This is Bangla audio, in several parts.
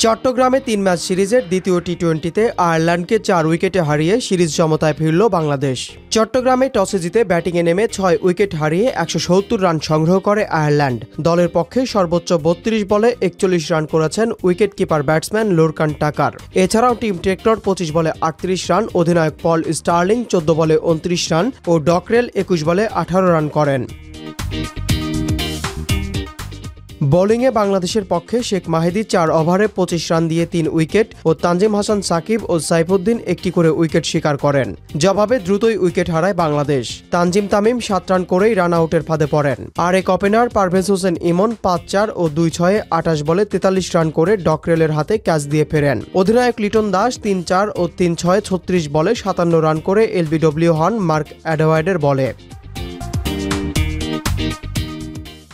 চট্টগ্রামে ৩ ম্যাচ সিরিজের দ্বিতীয় টি-20তে আয়ারল্যান্ডকে ৪ উইকেটে হারিয়ে সিরিজ সমতায় ফিরল বাংলাদেশ। চট্টগ্রামে টসে জিতে ব্যাটিংয়ে নেমে ৬ উইকেট হারিয়ে ১৭০ রান সংগ্রহ করে আয়ারল্যান্ড। দলের পক্ষে সর্বোচ্চ ৩২ বলে ৪১ রান করেছেন উইকেট কিপার ব্যাটসম্যান লোরকান টাকার। এছাড়াও টিম টেক্টর ২৫ বলে ৩৮ রান, অধিনায়ক পল স্টার্লিং ১৪ বলে ২৯ রান ও ডকরেল ২১ বলে ১৮ রান করেন। বোলিংয়ে বাংলাদেশের পক্ষে শেখ মাহেদী ৪ ওভারে ২৫ রান দিয়ে ৩ উইকেট ও তানজিম হাসান সাকিব ও সাইফুদ্দিন একটি করে উইকেট শিকার করেন। জবাবে দ্রুতই উইকেট হারায় বাংলাদেশ। তানজিম তামিম ৭ রান করেই রান আউটের ফাঁদে পড়েন। আর এক ওপেনার পারভেজ হোসেন ইমন ৫-৪ ও ২-৬-এ ২৮ বলে ৪৩ রান করে ডকরেলের হাতে ক্যাচ দিয়ে ফেরেন। অধিনায়ক লিটন দাস ৩-৪ ও ৩-৬-এ ৩৬ বলে ৫৭ রান করে এলবিডব্লিউ হন মার্ক অ্যাডওয়ার্ডের বলে।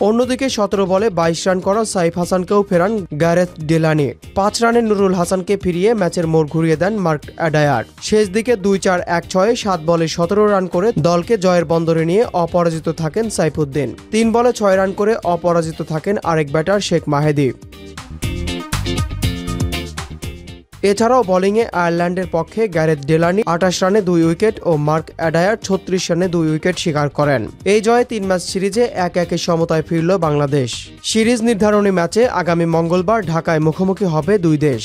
অন্যদিকে ১৭ বলে ২২ রান করা সাইফ হাসানকেও ফেরান গ্যারেথ ডেলানি। ৫ রানে নুরুল হাসানকে ফিরিয়ে ম্যাচের মোড় ঘুরিয়ে দেন মার্ক অ্যাডায়ার। শেষ দিকে ২-৪-১-৬-এ ৭ বলে ১৭ রান করে দলকে জয়ের বন্দরে নিয়ে অপরাজিত থাকেন সাইফুদ্দিন। ৩ বলে ৬ রান করে অপরাজিত থাকেন আরেক ব্যাটার শেখ মাহেদী। এছাড়াও বোলিংয়ে আয়ারল্যান্ডের পক্ষে গ্যারেথ ডেলানি ২৮ রানে ২ উইকেট ও মার্ক অ্যাডায়ার ৩৬ রানে ২ উইকেট শিকার করেন। এই জয়ে ৩ ম্যাচ সিরিজে ১-১ সমতায় ফিরল বাংলাদেশ। সিরিজ নির্ধারণী ম্যাচে আগামী মঙ্গলবার ঢাকায় মুখোমুখি হবে দুই দেশ।